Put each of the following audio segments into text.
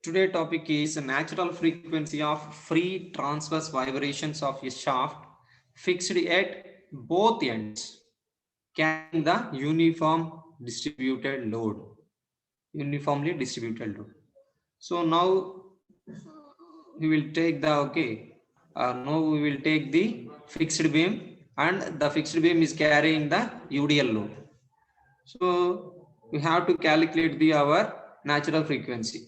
Today topic is natural frequency of free transverse vibrations of a shaft fixed at both ends, carrying the uniformly distributed load. So now we will take the now we will take the fixed beam, and the fixed beam is carrying the UDL load. So we have to calculate the our natural frequency.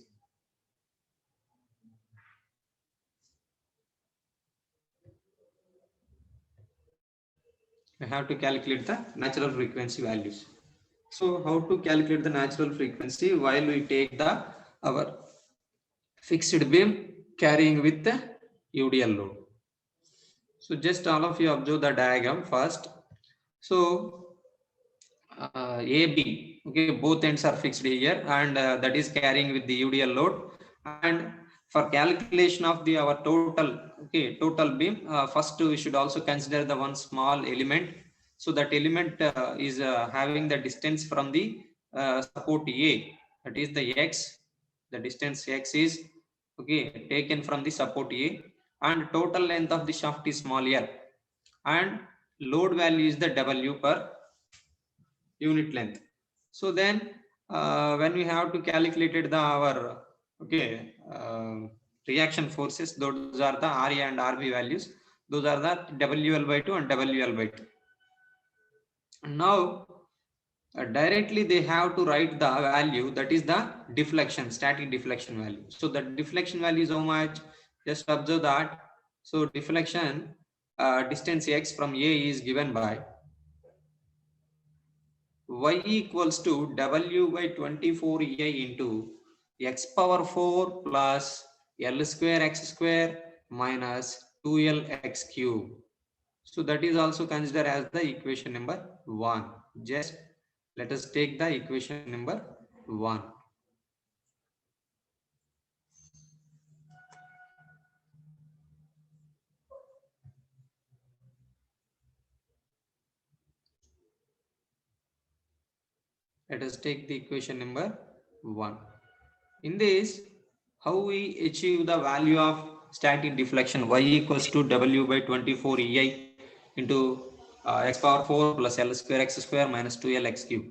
We have to calculate the natural frequency values. So how to calculate the natural frequency while we take the our fixed beam carrying with the UDL load. So just all of you observe the diagram first. So AB, okay, both ends are fixed here, and that is carrying with the UDL load. And for calculation of the our total beam, first we should also consider the one small element. So that element is having the distance from the support A, that is the X. The distance X is taken from the support A, and total length of the shaft is small l, and load value is the W per unit length. So then when we have to calculate the our reaction forces, those are the RA and RB values. Those are the WL by 2 and WL by 2. Now directly they have to write the value, that is the deflection, static deflection value. So the deflection value is how much? Just observe that. So deflection distance X from A is given by y equals to W by 24A into x power 4 plus L square x square minus 2L x cube. So that is also considered as the equation number 1. Just let us take the equation number 1. Let us take the equation number 1. In this, how we achieve the value of static deflection? Y equals to W by 24 EI into x power 4 plus L square x square minus 2L x cube.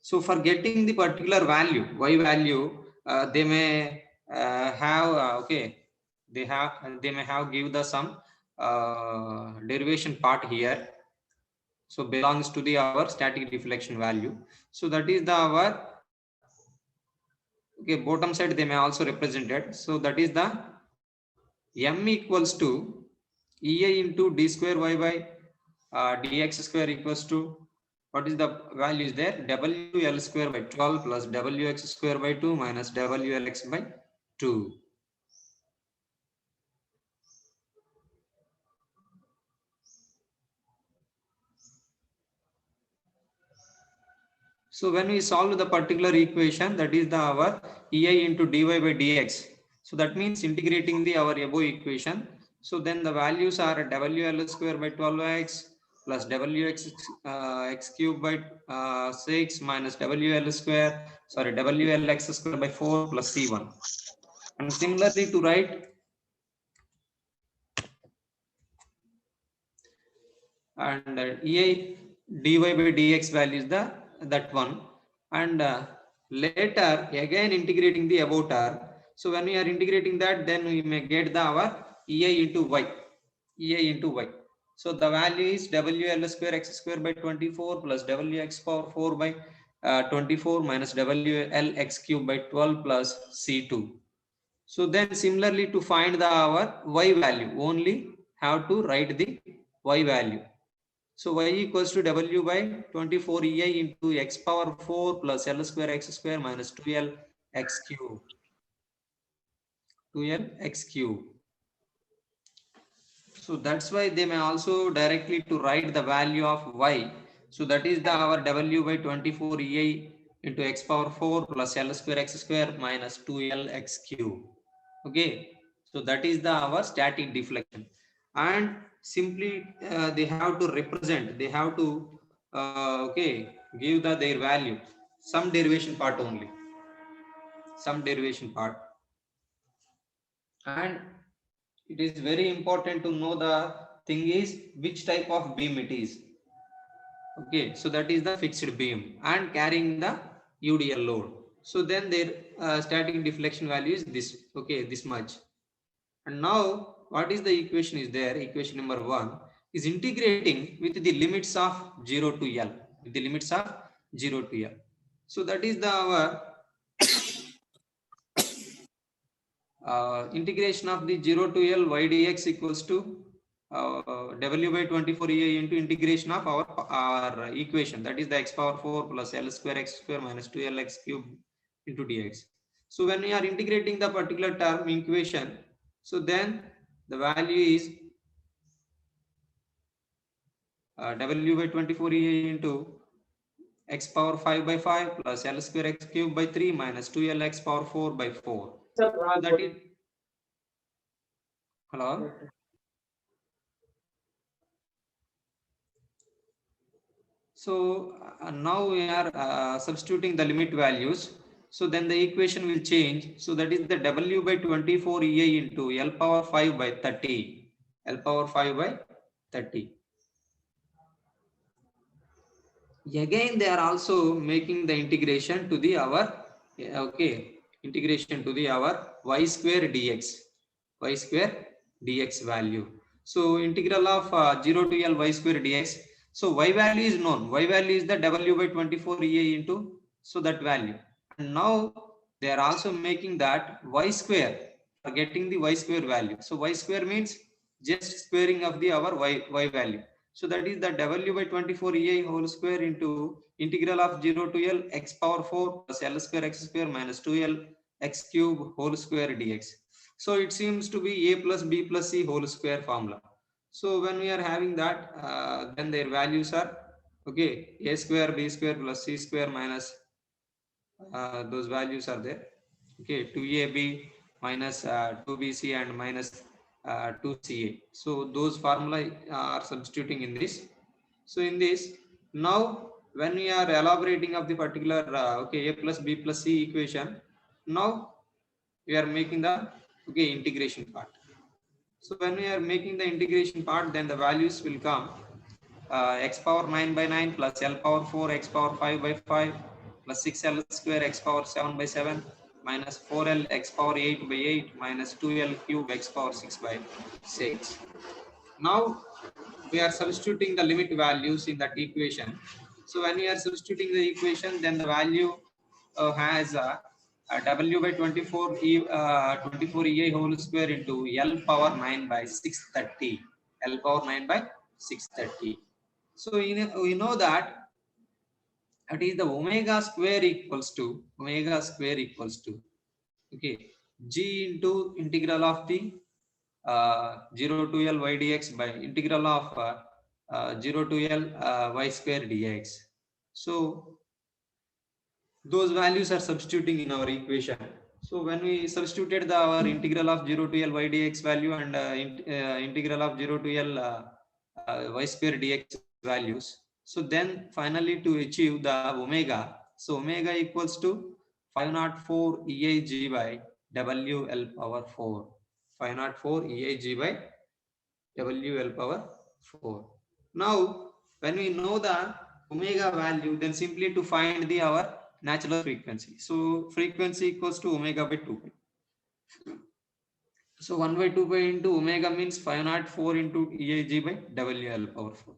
So for getting the particular value, Y value, they may have they may have give the some derivation part here. So belongs to the our static deflection value. So that is the our bottom side they may also represented. So that is the m equals to EI into d square y by dx square equals to, what is the value is there? WL square by 12 plus WX square by 2 minus WLX by 2. So when we solve the particular equation, that is the our EI into dy by dx. So that means integrating the our above equation. So then the values are WL square by 12x plus WX x cube by 6 minus WLX square by 4 plus C1. And similarly to write, and EI dy by dx value is the that one, and later again integrating the above term. So when we are integrating that, then we may get the our EI into y. So the value is WL square x square by 24 plus WX power 4 by 24 minus WL x cube by 12 plus C2. So then similarly to find the our y value, only have to write the y value. So y equals to W by 24 EI into x power 4 plus L square x square minus 2L x cube. 2L x cube. So that's why they may also directly to write the value of y. So that is the our W by 24 EI into x power 4 plus L square x square minus 2L x cube. Okay. So that is the our static deflection. And simply they have to represent, they have to give their value, some derivation part only, some derivation part. And it is very important to know the thing is which type of beam it is. Okay, so that is the fixed beam and carrying the UDL load. So then their static deflection value is this. Okay, this much. And now what is the equation is there? Equation number 1 is integrating with the limits of 0 to L. With the limits of 0 to L. So that is the our integration of the 0 to L y dx equals to W by 24 EI into integration of our equation, that is the x power 4 plus L square x square minus 2L x cube into dx. So when we are integrating the particular term equation, so then the value is W by 24 EI into x power 5 by 5 plus L square x cube by 3 minus 2L x power 4 by 4. So that is, hello? So now we are substituting the limit values. So then the equation will change. So that is the W by 24 EI into L power 5 by 30. L power 5 by 30. Again, they are also making the integration to the our, okay, integration to the our y square dx. Y square dx value. So integral of 0 to L y square dx. So y value is known. Y value is the W by 24 EI into, so that value. And now they are also making that y square, for getting the y square value. So y square means just squaring of the our y value. So that is the W by 24 EI whole square into integral of 0 to L x power 4 plus L square x square minus 2L x cube whole square dx. So it seems to be a plus b plus c whole square formula. So when we are having that, then their values are, okay, a square b square plus c square minus those values are there. Okay, 2ab minus 2bc and minus 2ca. So those formula are substituting in this. So in this, now when we are elaborating of the particular okay, a plus b plus c equation, now we are making the, okay, integration part. So when we are making the integration part, then the values will come x power 9 by 9 plus L power 4 x power 5 by 5 plus 6L square x power 7 by 7 minus 4L x power 8 by 8 minus 2L cube x power 6 by 6. Now we are substituting the limit values in that equation. So when we are substituting the equation, then the value has W by 24 24 EI whole square into L power 9 by 630. L power 9 by 630. So we know that it is the omega square equals to okay, G into integral of the 0 to L y dx by integral of 0 to L y square dx. So those values are substituting in our equation. So when we substituted our integral of 0 to L y dx value and integral of 0 to L y square dx values, so then finally to achieve the omega, so omega equals to 504 EIG by WL power 4. 504 EIG by WL power 4. Now, when we know the omega value, then simply to find the our natural frequency. So frequency equals to omega by 2 pi. So 1 by 2 pi into omega means 504 into EIG by WL power 4.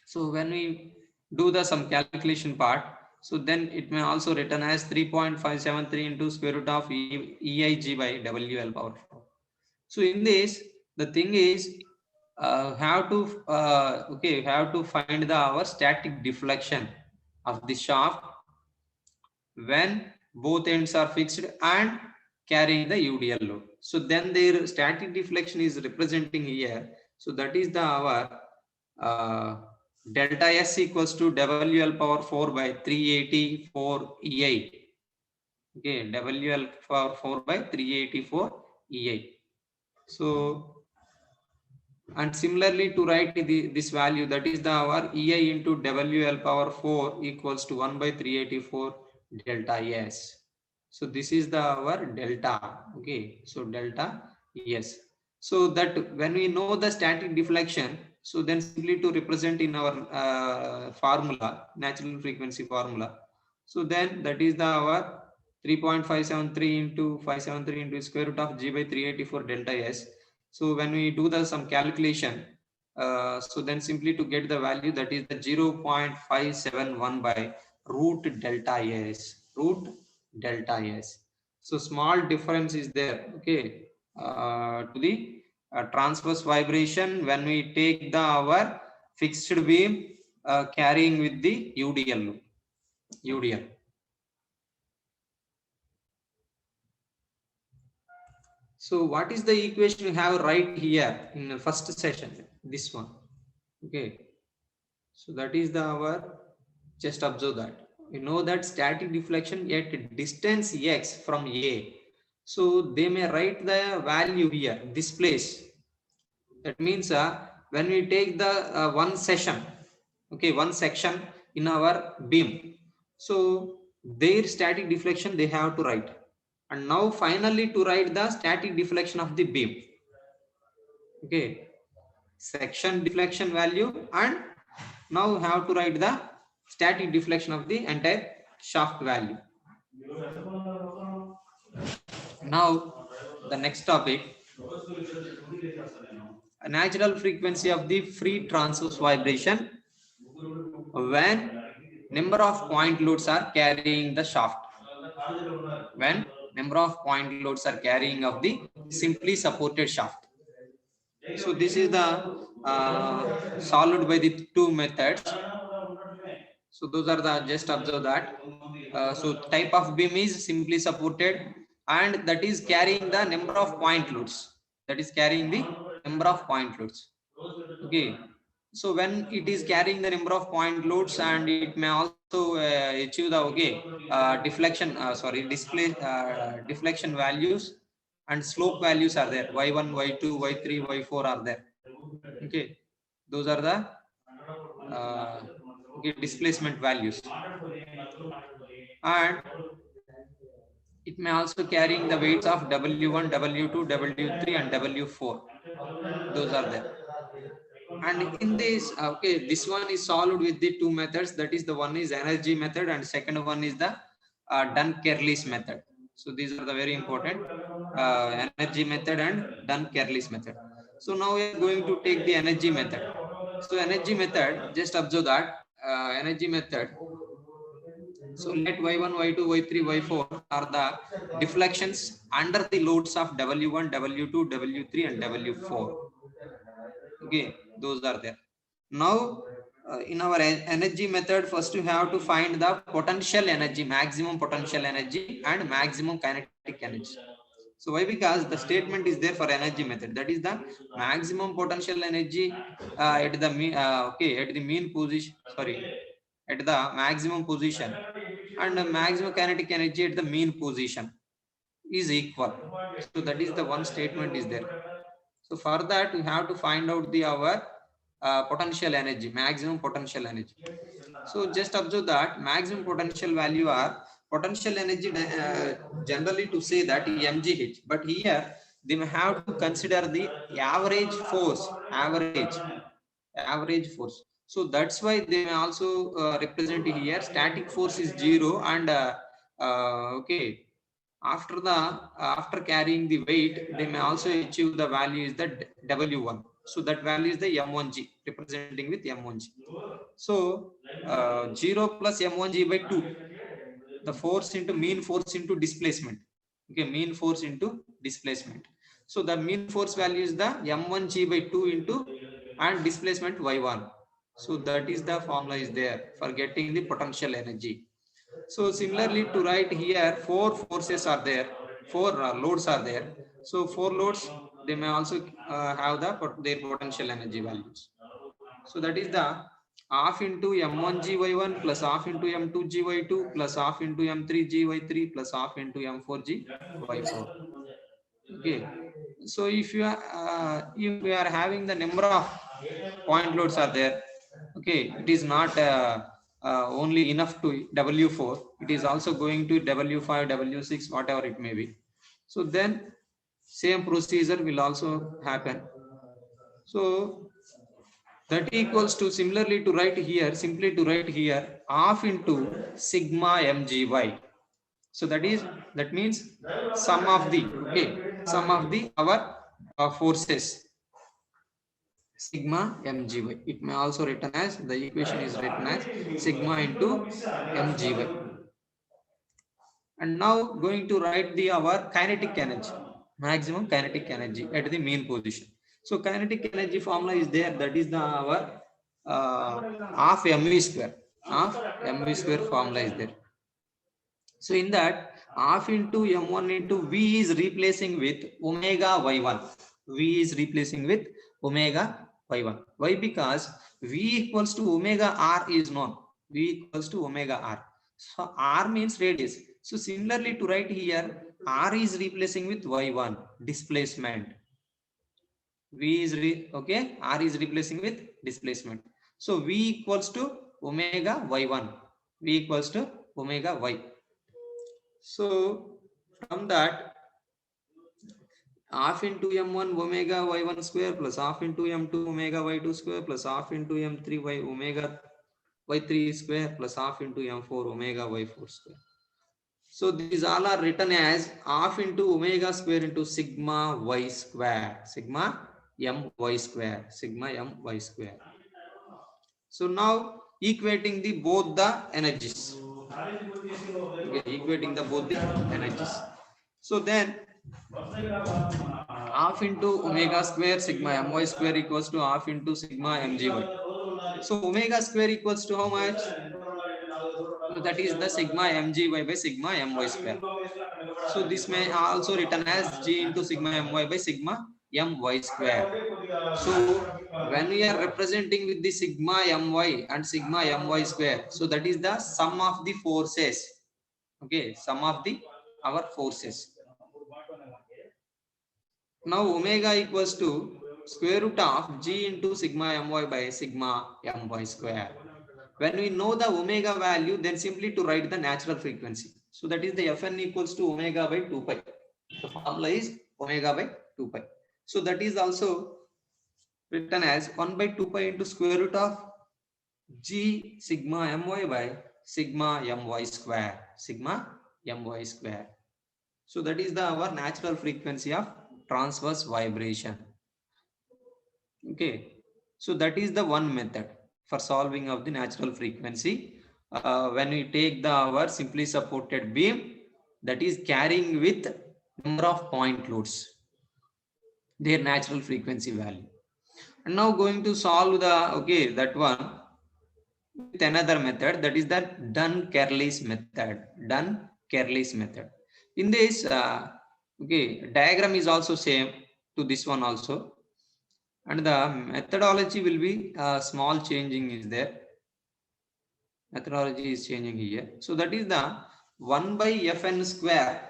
So when we do the some calculation part, so then it may also written as 3.573 into square root of EIG by WL power 4. So in this, the thing is have to have to find the our static deflection of the shaft when both ends are fixed and carrying the UDL load. So then their static deflection is representing here. So that is the our delta S equals to WL power 4 by 384 EI. Okay, WL power 4 by 384 EI. So, and similarly to write this value, that is the our EI into WL power 4 equals to 1 by 384 delta S. So this is the our delta. Okay, so delta, yes. So that when we know the static deflection, so then simply to represent in our formula, natural frequency formula. So then that is the our 3.573 into 573 into square root of g by 384 delta s. So when we do the some calculation, so then simply to get the value, that is the 0.571 by root delta s, root delta s. So small difference is there, okay, to the transverse vibration when we take the our fixed beam carrying with the UDL loop, UDL. So what is the equation we have right here in the first session? This one, okay. So that is the our, just observe that. You know that static deflection at distance x from A. So they may write the value here, this place. That means when we take the one session, okay, one section in our beam. So their static deflection they have to write. And now finally to write the static deflection of the beam. Okay, section deflection value, and now we have to write the static deflection of the entire shaft value. Now the next topic, a natural frequency of the free transverse vibration when number of point loads are carrying the shaft, when number of point loads are carrying of the simply supported shaft. So this is the solved by the two methods. So those are the, just observe that. So type of beam is simply supported, and that is carrying the number of point loads. That is carrying the number of point loads. Okay. So when it is carrying the number of point loads, and it may also achieve the deflection, display deflection values, and slope values are there. Y1, Y2, Y3, Y4 are there. Okay, those are the okay, displacement values, and it may also carrying the weights of W1, W2, W3, and W4. Those are there. And in this, okay, this one is solved with the two methods. That is, the one is energy method, and second one is the Dunn-Kerlis method. So these are the very important energy method and Dunn-Kerlis method. So now we are going to take the energy method. So energy method, just observe that energy method. So let Y1, Y2, Y3, Y4 are the deflections under the loads of W1, W2, W3, and W4. Okay, those are there. Now in our energy method, first you have to find the potential energy, maximum potential energy and maximum kinetic energy. So why? Because the statement is there for energy method, that is the maximum potential energy at the mean at the mean position, at the maximum position, and the maximum kinetic energy at the mean position is equal. So that is the one statement is there. So for that we have to find out the our potential energy, maximum potential energy. So just observe that maximum potential value are potential energy generally to say that mgh, but here they may have to consider the average force, average force. So that's why they may also represent here static force is 0, and okay, after the after carrying the weight they may also achieve the value is the W1. So that value is the M1G, representing with M1G. So 0 plus M1G by 2, the force into mean force into displacement. Okay, mean force into displacement. So the mean force value is the M1G by 2 into and displacement Y1. So that is the formula is there for getting the potential energy. So similarly to write here, four forces are there, four loads are there. So four loads, they may also have their potential energy values. So that is the half into M1GY1 plus half into M2GY2 plus half into M3GY3 plus half into M4GY4. Okay. So if you are having the number of point loads are there, okay, it is not only enough to W4. it is also going to W5, W6, whatever it may be. So then same procedure will also happen. So that equals to, similarly to write here, simply to write here, half into sigma mgy. So that means sum of the, okay, sum of the our forces, sigma mgy. It may also written as, the equation is written as sigma into mgy. And now going to write the our kinetic energy, maximum kinetic energy at the mean position. So kinetic energy formula is there, that is the our half mv square, half mv square formula is there. So in that, half into m1 into v is replacing with omega y1. V is replacing with omega y1. Why? Because v equals to omega r is known. V equals to omega r. So r means radius. So similarly to write here, r is replacing with y1, displacement. V is okay, r is replacing with displacement. So v equals to omega y1. V equals to omega y. So from that, half into m1 omega y1 square plus half into m2 omega y2 square plus half into m3 y omega y3 square plus half into m4 omega y4 square. So these all are written as half into omega square into sigma y square, sigma m y square, sigma m y square. So now equating the both the energies. Okay, equating the both the energies. So then half into omega square sigma my square equals to half into sigma mgy. So omega square equals to how much? So that is the sigma mgy by sigma my square. So this may also written as g into sigma my by sigma my square. So when we are representing with the sigma my and sigma my square, so that is the sum of the forces. Okay, sum of the our forces. Now omega equals to square root of g into sigma my by sigma my square. When we know the omega value, then simply to write the natural frequency. So that is the Fn equals to omega by 2 pi. The formula is omega by 2 pi. So that is also written as 1 by 2 pi into square root of g sigma my by sigma my square. Sigma my square. So that is the our natural frequency of transverse vibration. Okay, so that is the one method for solving of the natural frequency. When we take the our simply supported beam that is carrying with number of point loads, their natural frequency value. And now going to solve the, okay, that one with another method, that is the Dunn-Kjerlis method. Dunn-Kjerlis method. In this, okay, diagram is also same to this one also, and the methodology will be small changing is there. Methodology is changing here. So that is the 1 by Fn square.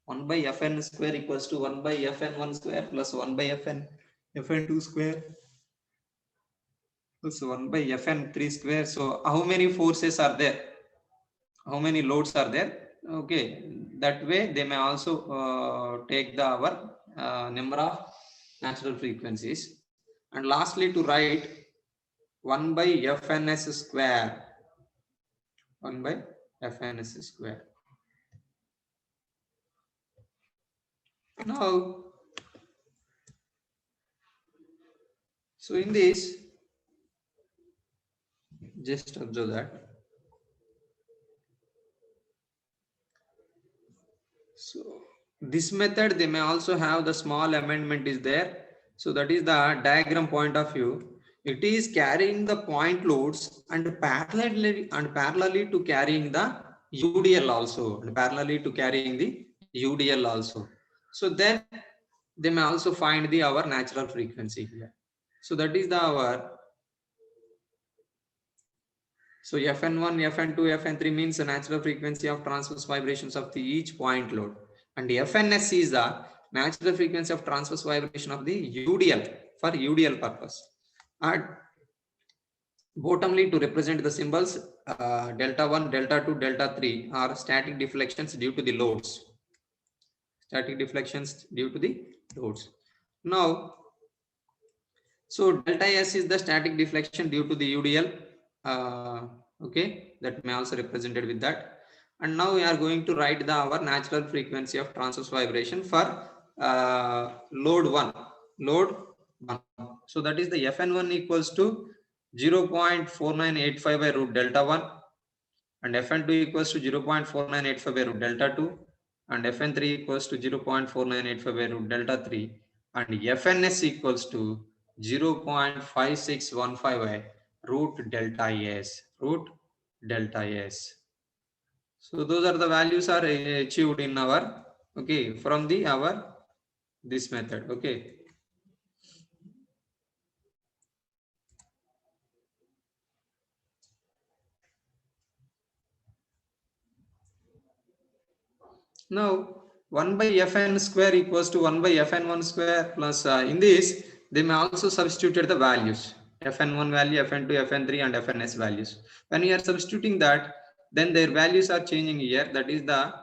1 by Fn square equals to 1 by Fn1 square plus 1 by Fn2 square plus 1 by Fn3 square. So how many forces are there? How many loads are there? Okay, that way they may also take the our number of natural frequencies. And lastly to write 1 by Fns square. 1 by Fns square. Now, so in this, just observe that. So this method, they may also have the small amendment is there. So that is the diagram point of view. It is carrying the point loads and parallelly to carrying the UDL also, and parallelly to carrying the UDL also. So then they may also find the our natural frequency here. So that is the our. So Fn1, Fn2, Fn3 means the natural frequency of transverse vibrations of the each point load, and Fns is the natural frequency of transverse vibration of the UDL for UDL purpose. And bottomly to represent the symbols, delta 1, delta 2, delta 3 are static deflections due to the loads. Static deflections due to the loads. Now, so delta S is the static deflection due to the UDL. Okay, that may also represented with that. And now we are going to write the our natural frequency of transverse vibration for load 1. Load 1. So that is the Fn1 equals to 0.4985 by root delta 1, and Fn2 equals to 0.4985 by root delta 2, and Fn3 equals to 0.4985 by root delta 3, and Fns equals to 0.5615 by root delta S. Root delta S. So those are the values are achieved in our, okay, from the our this method. Okay. Now 1 by Fn square equals to 1 by Fn1 square plus in this they may also substituted the values Fn1 value, Fn2, Fn3 and Fns values. When you are substituting that, then their values are changing here. That is the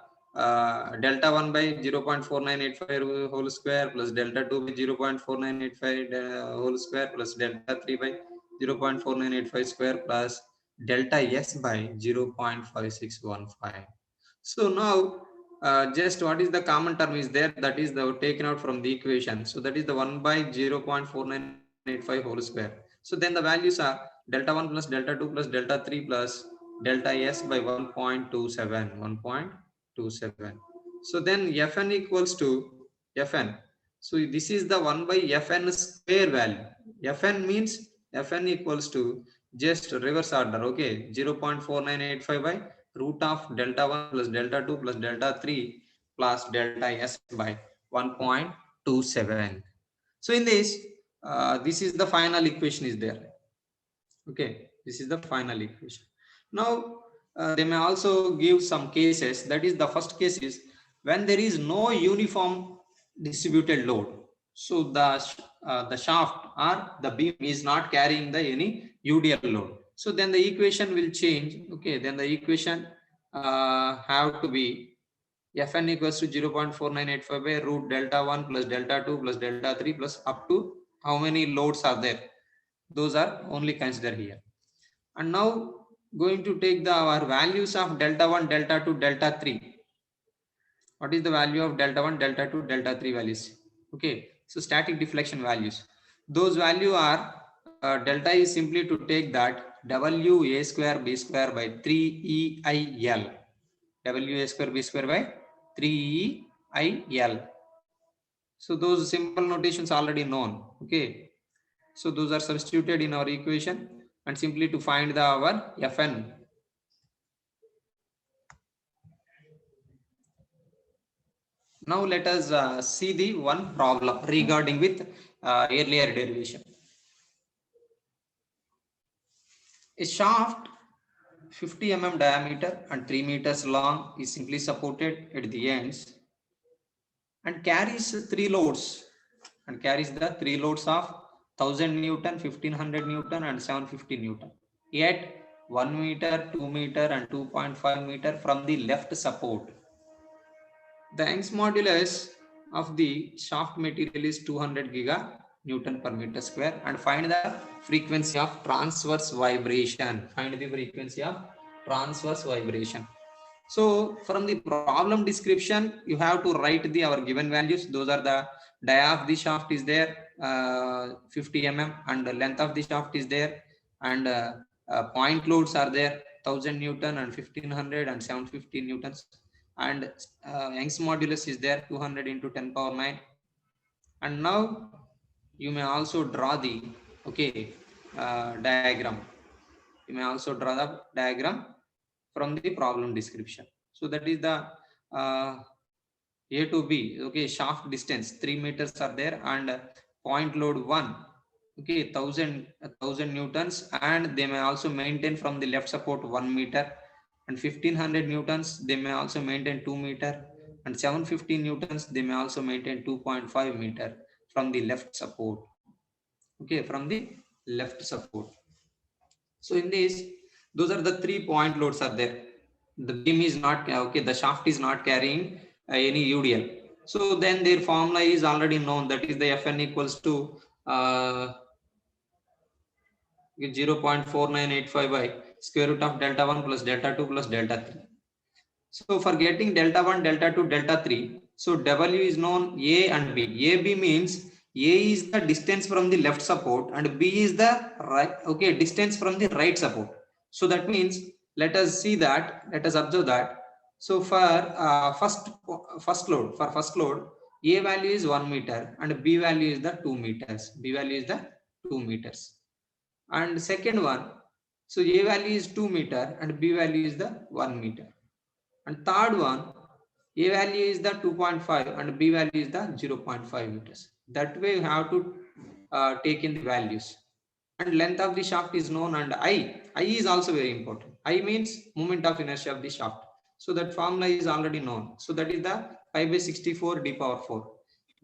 delta 1 by 0.4985 whole square plus delta 2 by 0.4985 whole square plus delta 3 by 0.4985 square plus delta S by 0.5615. So now just what is the common term is there, that is the taken out from the equation. So that is the 1 by 0.4985 whole square. So then the values are delta 1 plus delta 2 plus delta 3 plus delta S by 1.27. So then Fn equals to Fn. So this is the 1 by Fn square value. Fn means Fn equals to just reverse order. Okay, 0.4985 by root of delta 1 plus delta 2 plus delta 3 plus delta S by 1.27. So in this, this is the final equation is there. Okay, this is the final equation. Now they may also give some cases. That is, the first case is when there is no uniform distributed load. So the shaft or the beam is not carrying the any UDL load. So then the equation will change. Okay, then the equation have to be Fn equals to 0.4985 by root delta 1 plus delta 2 plus delta 3 plus up to how many loads are there. Those are only considered here. And now going to take the our values of delta 1, delta 2, delta 3. What is the value of delta 1, delta 2, delta 3 values? Okay, so static deflection values. Those value are delta is simply to take that W A square B square by 3 EIL. W A square B square by 3 EIL. So those simple notations already known. Okay, so those are substituted in our equation and simply to find the our Fn. Now let us see the one problem regarding with earlier derivation. A shaft 50 mm diameter and 3 meters long is simply supported at the ends and carries three loads of 1000 Newton, 1500 Newton and 750 Newton. Yet 1 meter, 2 meter and 2.5 meter from the left support. The Young's modulus of the shaft material is 200 giga-Newton per meter square, and find the frequency of transverse vibration. Find the frequency of transverse vibration. So from the problem description, you have to write the our given values. Those are the dia of the shaft is there, 50 mm, and the length of the shaft is there, and point loads are there, 1000 Newton and 1500 and 750 Newtons, and Young's modulus is there, 200 into 10 power 9. And now you may also draw the diagram. You may also draw the diagram from the problem description. So that is the A to B. Okay, shaft distance 3 meters are there, and point load 1. Okay, 1000 Newtons, and they may also maintain from the left support 1 meter, and 1500 Newtons they may also maintain 2 meter, and 750 Newtons they may also maintain 2.5 meter from the left support. Okay, from the left support. So in this, Those are the 3 point loads are there. The beam is not okay, the shaft is not carrying any UDL. So then their formula is already known, that is the Fn equals to 0.4985 by square root of delta 1 plus delta 2 plus delta 3. So for getting delta 1, delta 2, delta 3, so W is known A and B. AB means A is the distance from the left support and B is the right, okay, distance from the right support. So that means, let us see that, let us observe that. So for first load, A value is 1 meter and B value is the 2 meters. B value is the 2 meters. And second one, so A value is 2 meter and B value is the 1 meter. And third one, A value is the 2.5 and B value is the 0.5 meters. That way you have to take in the values. And length of the shaft is known, and I is also very important. I means moment of inertia of the shaft. So that formula is already known. So that is the pi by 64 d power 4.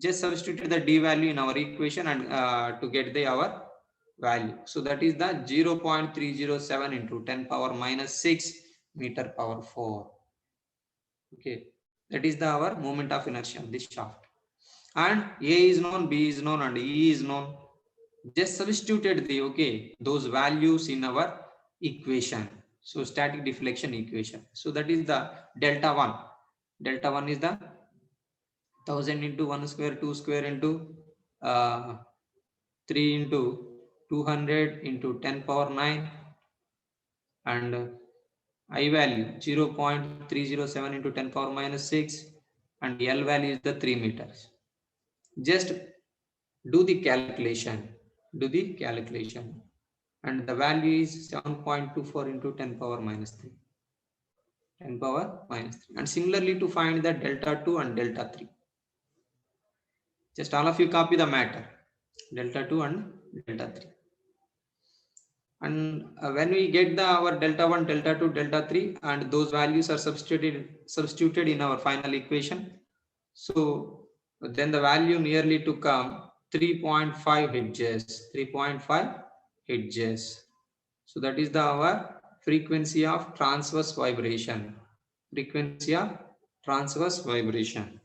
Just substitute the d value in our equation and to get the our value. So that is the 0.307 into 10 power minus 6 meter power 4. Okay, that is the our moment of inertia of this shaft. And A is known, B is known, and E is known. Just substituted the those values in our equation. So static deflection equation. So that is the delta 1. Delta 1 is the 1000 into 1 square 2 square into 3 into 200 into 10 power 9, and I value 0.307 into 10 power minus 6, and L value is the 3 meters. Just do the calculation, and the value is 7.24 into 10 power minus 3. 10 power minus 3. And similarly to find the delta 2 and delta 3. Just all of you copy the matter. Delta 2 and delta 3. And when we get our delta 1, delta 2, delta 3, and those values are substituted in our final equation, so then the value nearly to come 3.5 hertz. 3.5 hertz. So that is our frequency of transverse vibration. Frequency of transverse vibration.